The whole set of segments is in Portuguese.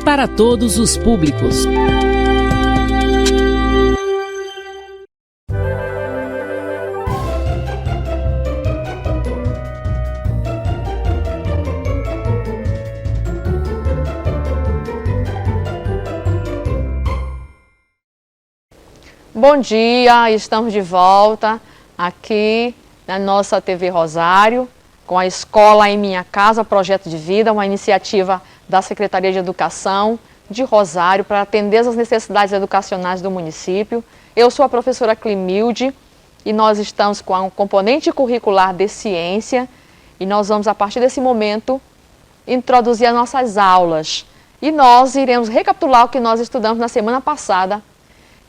para todos os públicos. Bom dia, estamos de volta aqui na nossa TV Rosário, com a Escola em Minha Casa, Projeto de Vida, uma iniciativa da Secretaria de Educação de Rosário para atender as necessidades educacionais do município. Eu sou a professora Climilde e nós estamos com um componente curricular de ciência e nós vamos, a partir desse momento, introduzir as nossas aulas. E nós iremos recapitular o que nós estudamos na semana passada,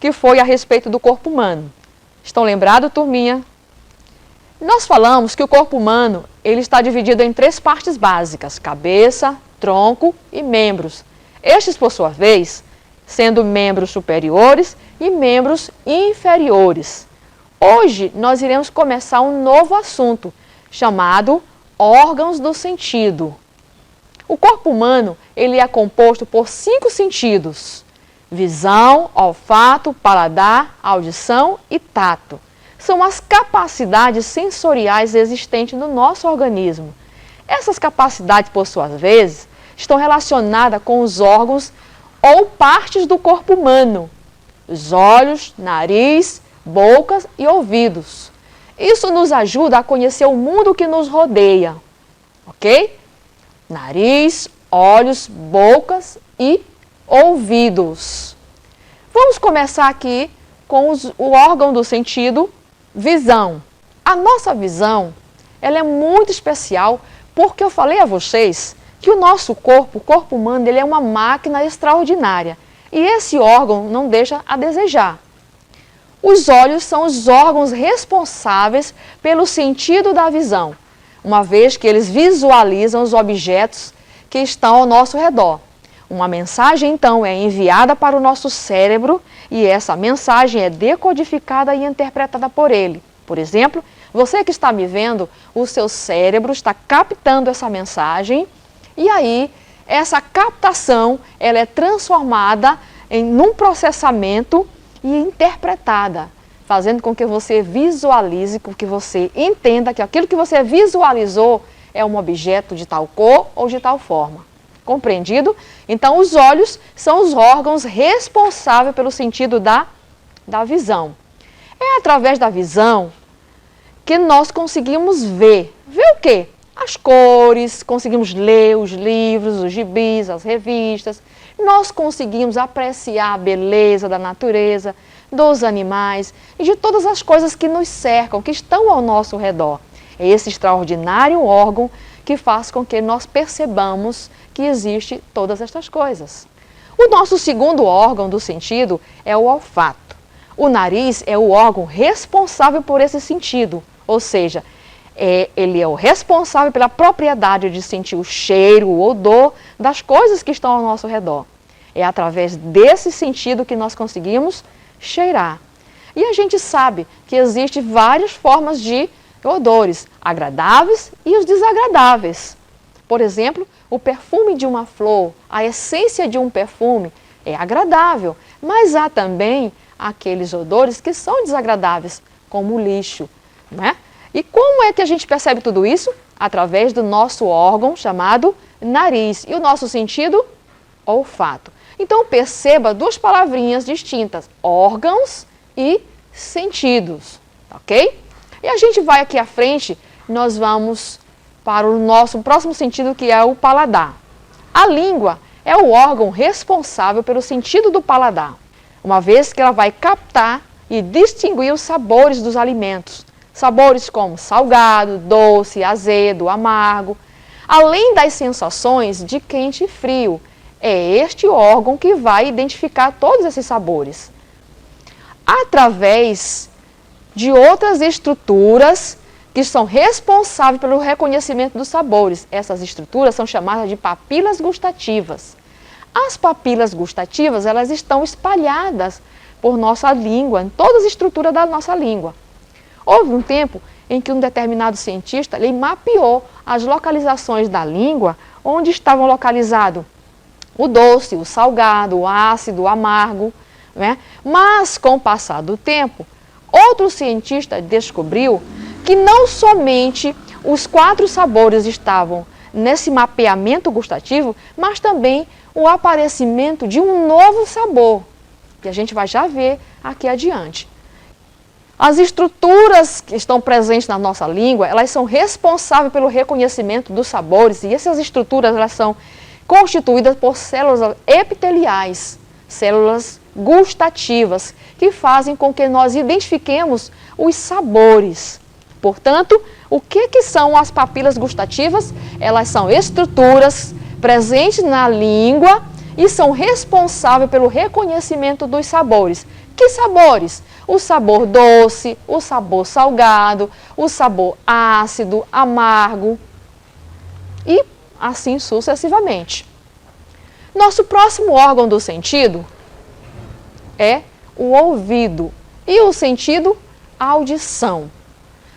que foi a respeito do corpo humano. Estão lembrados, turminha? Nós falamos que o corpo humano ele está dividido em 3 partes básicas: cabeça, tronco e membros. Estes, por sua vez, sendo membros superiores e membros inferiores. Hoje nós iremos começar um novo assunto, chamado órgãos do sentido. O corpo humano ele é composto por 5 sentidos: visão, olfato, paladar, audição e tato. São as capacidades sensoriais existentes no nosso organismo. Essas capacidades, por sua vez, estão relacionadas com os órgãos ou partes do corpo humano: os olhos, nariz, boca e ouvidos. Isso nos ajuda a conhecer o mundo que nos rodeia, ok? Nariz, olhos, bocas e ouvidos. Vamos começar aqui com o órgão do sentido, visão. A nossa visão, ela é muito especial porque eu falei a vocês que o nosso corpo, o corpo humano, ele é uma máquina extraordinária e esse órgão não deixa a desejar. Os olhos são os órgãos responsáveis pelo sentido da visão, uma vez que eles visualizam os objetos que estão ao nosso redor. Uma mensagem, então, é enviada para o nosso cérebro e essa mensagem é decodificada e interpretada por ele. Por exemplo, você que está me vendo, o seu cérebro está captando essa mensagem e aí essa captação ela é transformada num processamento e interpretada, fazendo com que você visualize, com que você entenda que aquilo que você visualizou é um objeto de tal cor ou de tal forma. Compreendido? Então, os olhos são os órgãos responsáveis pelo sentido da visão. É através da visão que nós conseguimos ver. Ver o quê? As cores, conseguimos ler os livros, os gibis, as revistas. Nós conseguimos apreciar a beleza da natureza, dos animais e de todas as coisas que nos cercam, que estão ao nosso redor. É esse extraordinário órgão que faz com que nós percebamos que existe todas estas coisas. O nosso segundo órgão do sentido é o olfato. O nariz é o órgão responsável por esse sentido, ou seja, ele é o responsável pela propriedade de sentir o cheiro, o odor das coisas que estão ao nosso redor. É através desse sentido que nós conseguimos cheirar. E a gente sabe que existem várias formas de odores, agradáveis e os desagradáveis. Por exemplo, o perfume de uma flor, a essência de um perfume é agradável, mas há também aqueles odores que são desagradáveis, como o lixo, né? E como é que a gente percebe tudo isso? Através do nosso órgão chamado nariz e o nosso sentido, olfato. Então perceba 2 palavrinhas distintas, órgãos e sentidos, ok? E a gente vai aqui à frente, nós vamos para o nosso próximo sentido, que é o paladar. A língua é o órgão responsável pelo sentido do paladar, uma vez que ela vai captar e distinguir os sabores dos alimentos. Sabores como salgado, doce, azedo, amargo, além das sensações de quente e frio. É este órgão que vai identificar todos esses sabores. Através de outras estruturas que são responsáveis pelo reconhecimento dos sabores. Essas estruturas são chamadas de papilas gustativas. As papilas gustativas, elas estão espalhadas por nossa língua, em todas as estruturas da nossa língua. Houve um tempo em que um determinado cientista ele mapeou as localizações da língua, onde estavam localizados o doce, o salgado, o ácido, o amargo, né? Mas, com o passar do tempo, outro cientista descobriu que não somente os 4 sabores estavam nesse mapeamento gustativo, mas também o aparecimento de um novo sabor, que a gente vai já ver aqui adiante. As estruturas que estão presentes na nossa língua, elas são responsáveis pelo reconhecimento dos sabores, e essas estruturas elas são constituídas por células epiteliais, células gustativas, que fazem com que nós identifiquemos os sabores. Portanto, o que são as papilas gustativas? Elas são estruturas presentes na língua e são responsáveis pelo reconhecimento dos sabores. Que sabores? O sabor doce, o sabor salgado, o sabor ácido, amargo e assim sucessivamente. Nosso próximo órgão do sentido é o ouvido e o sentido, a audição.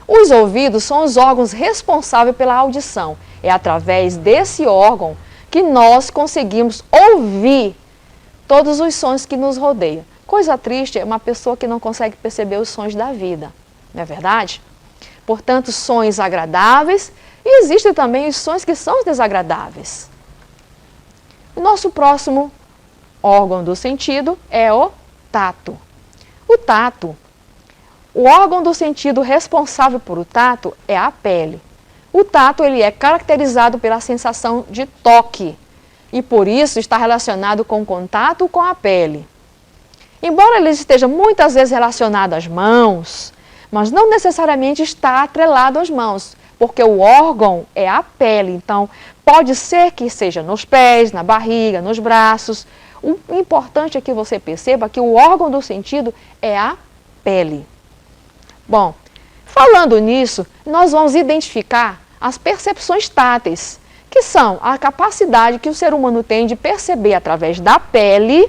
Os ouvidos são os órgãos responsáveis pela audição. É através desse órgão que nós conseguimos ouvir todos os sons que nos rodeiam. Coisa triste é uma pessoa que não consegue perceber os sons da vida, não é verdade? Portanto, sons agradáveis e existem também os sons que são desagradáveis. O nosso próximo órgão do sentido é o tato. O tato, o órgão do sentido responsável por o tato é a pele. O tato ele é caracterizado pela sensação de toque e por isso está relacionado com o contato com a pele. Embora ele esteja muitas vezes relacionado às mãos, mas não necessariamente está atrelado às mãos, porque o órgão é a pele. Então, pode ser que seja nos pés, na barriga, nos braços. O importante é que você perceba que o órgão do sentido é a pele. Bom, falando nisso, nós vamos identificar as percepções táteis, que são a capacidade que o ser humano tem de perceber através da pele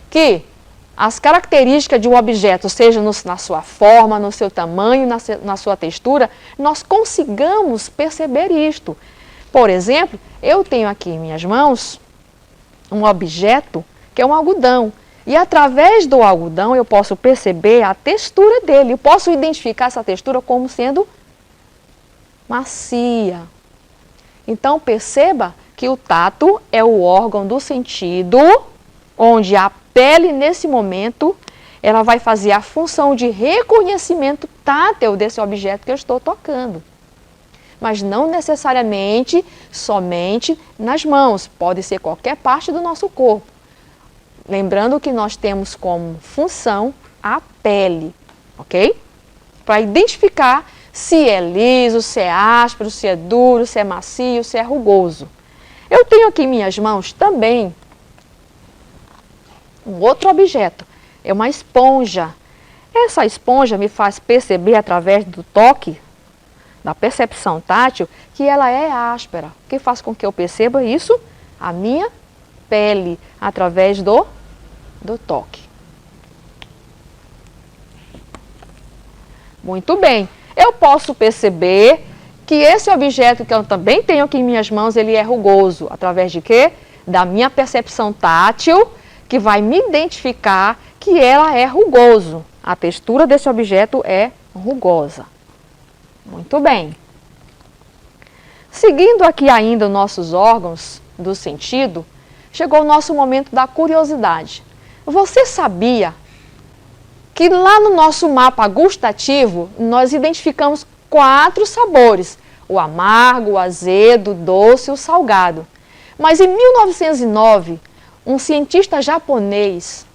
que as características de um objeto, seja na sua forma, no seu tamanho, na sua textura, nós consigamos perceber isto. Por exemplo, eu tenho aqui em minhas mãos um objeto que é um algodão. E através do algodão eu posso perceber a textura dele. Eu posso identificar essa textura como sendo macia. Então perceba que o tato é o órgão do sentido onde a pele, nesse momento, ela vai fazer a função de reconhecimento tátil desse objeto que eu estou tocando. Mas não necessariamente somente nas mãos, pode ser qualquer parte do nosso corpo. Lembrando que nós temos como função a pele, ok? Para identificar se é liso, se é áspero, se é duro, se é macio, se é rugoso. Eu tenho aqui em minhas mãos também um outro objeto, é uma esponja. Essa esponja me faz perceber através do toque, da percepção tátil, que ela é áspera. O que faz com que eu perceba isso? A minha pele, através do toque. Muito bem. Eu posso perceber que esse objeto que eu também tenho aqui em minhas mãos, ele é rugoso. Através de quê? Da minha percepção tátil, que vai me identificar que ela é rugoso. A textura desse objeto é rugosa. Muito bem. Seguindo aqui ainda os nossos órgãos do sentido, chegou o nosso momento da curiosidade. Você sabia que lá no nosso mapa gustativo, nós identificamos 4 sabores: o amargo, o azedo, o doce e o salgado. Mas em 1909, um cientista japonês,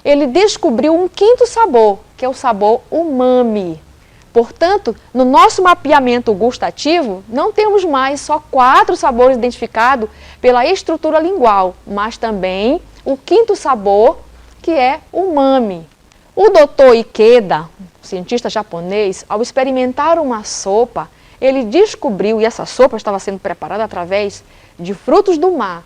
ele descobriu um 5º sabor, que é o sabor umami. Portanto, no nosso mapeamento gustativo, não temos mais só 4 sabores identificados pela estrutura lingual, mas também o 5º sabor, que é o umami. O Dr. Ikeda, cientista japonês, ao experimentar uma sopa, ele descobriu, e essa sopa estava sendo preparada através de frutos do mar,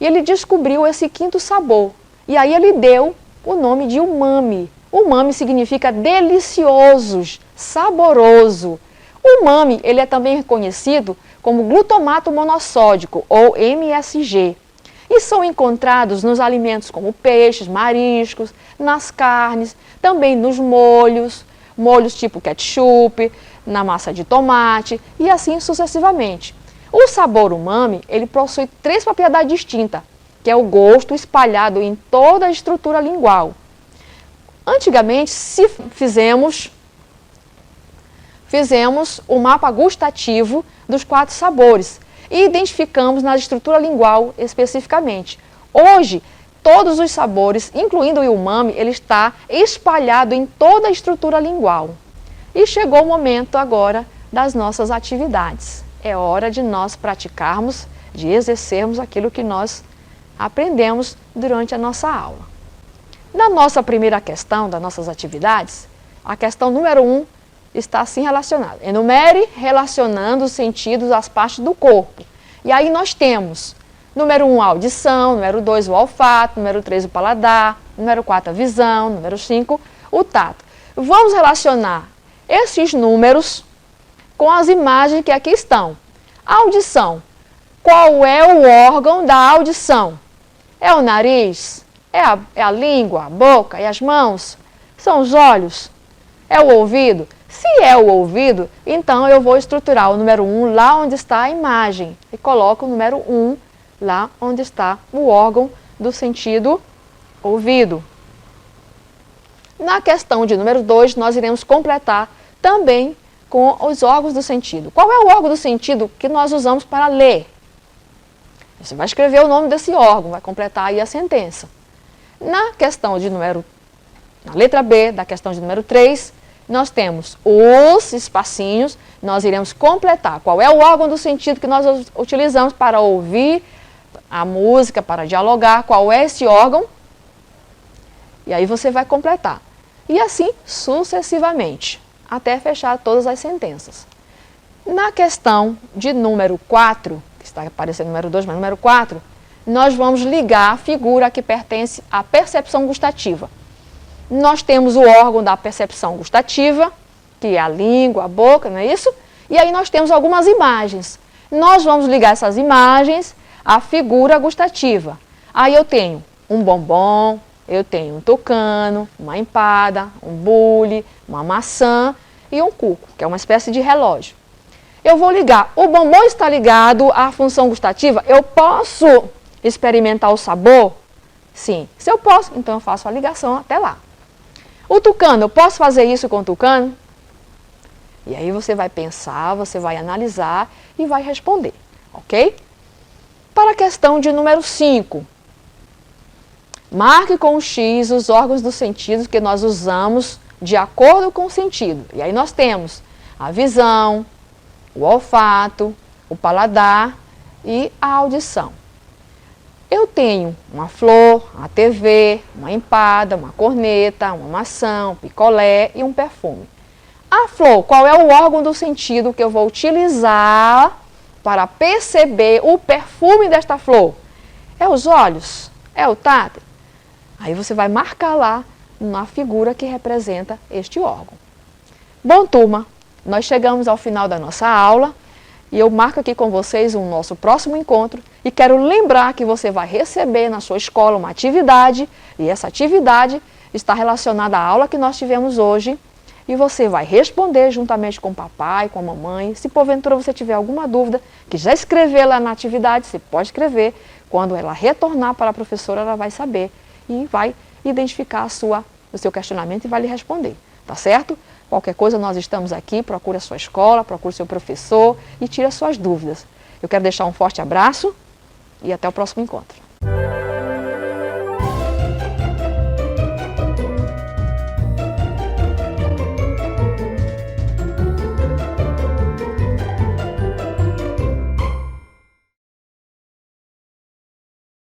e ele descobriu esse 5º sabor. E aí ele deu o nome de umami. Umami significa deliciosos, saboroso. O umami, ele é também reconhecido como glutamato monossódico, ou MSG. e são encontrados nos alimentos como peixes, mariscos, nas carnes, também nos molhos, molhos tipo ketchup, na massa de tomate e assim sucessivamente. O sabor umami, ele possui 3 propriedades distintas, que é o gosto espalhado em toda a estrutura lingual. Antigamente, fizemos o mapa gustativo dos 4 sabores e identificamos na estrutura lingual especificamente. Hoje, todos os sabores, incluindo o umami, ele está espalhado em toda a estrutura lingual. E chegou o momento agora das nossas atividades. É hora de nós praticarmos, de exercermos aquilo que nós aprendemos durante a nossa aula. Na nossa primeira questão, das nossas atividades, a questão número 1 está assim relacionada. Enumere relacionando os sentidos às partes do corpo. E aí nós temos, número 1, a audição, número 2, o olfato, número 3, o paladar, número 4, a visão, número 5, o tato. Vamos relacionar esses números com as imagens que aqui estão. A audição. Qual é o órgão da audição? É o nariz? É a língua, a boca e as mãos? São os olhos? É o ouvido? Se é o ouvido, então eu vou estruturar o número 1 lá onde está a imagem e coloco o número 1 lá onde está o órgão do sentido ouvido. Na questão de número 2, nós iremos completar também com os órgãos do sentido. Qual é o órgão do sentido que nós usamos para ler? Você vai escrever o nome desse órgão, vai completar aí a sentença. Na letra B, da questão de número 3, nós temos os espacinhos, nós iremos completar qual é o órgão do sentido que nós utilizamos para ouvir a música, para dialogar, qual é esse órgão, e aí você vai completar. E assim sucessivamente, até fechar todas as sentenças. Na questão de número 4, que está aparecendo número 2, mas número 4, nós vamos ligar a figura que pertence à percepção gustativa. Nós temos o órgão da percepção gustativa, que é a língua, a boca, não é isso? E aí nós temos algumas imagens. Nós vamos ligar essas imagens à figura gustativa. Aí eu tenho um bombom, eu tenho um tucano, uma empada, um bule, uma maçã e um cuco, que é uma espécie de relógio. Eu vou ligar. O bombom está ligado à função gustativa? Eu posso experimentar o sabor? Sim. Se eu posso, então eu faço a ligação até lá. O tucano, eu posso fazer isso com o tucano? E aí você vai pensar, você vai analisar e vai responder, ok? Para a questão de número 5, marque com o X os órgãos do sentido que nós usamos de acordo com o sentido. E aí nós temos a visão, o olfato, o paladar e a audição. Eu tenho uma flor, uma TV, uma empada, uma corneta, uma maçã, um picolé e um perfume. A flor, qual é o órgão do sentido que eu vou utilizar para perceber o perfume desta flor? É os olhos? É o tato? Aí você vai marcar lá na figura que representa este órgão. Bom, turma, nós chegamos ao final da nossa aula. E eu marco aqui com vocês o nosso próximo encontro e quero lembrar que você vai receber na sua escola uma atividade e essa atividade está relacionada à aula que nós tivemos hoje e você vai responder juntamente com o papai, com a mamãe. Se porventura você tiver alguma dúvida, que já escreveu lá na atividade, você pode escrever. Quando ela retornar para a professora, ela vai saber e vai identificar o seu questionamento e vai lhe responder, tá certo? Qualquer coisa, nós estamos aqui, procure a sua escola, procure o seu professor e tire as suas dúvidas. Eu quero deixar um forte abraço e até o próximo encontro.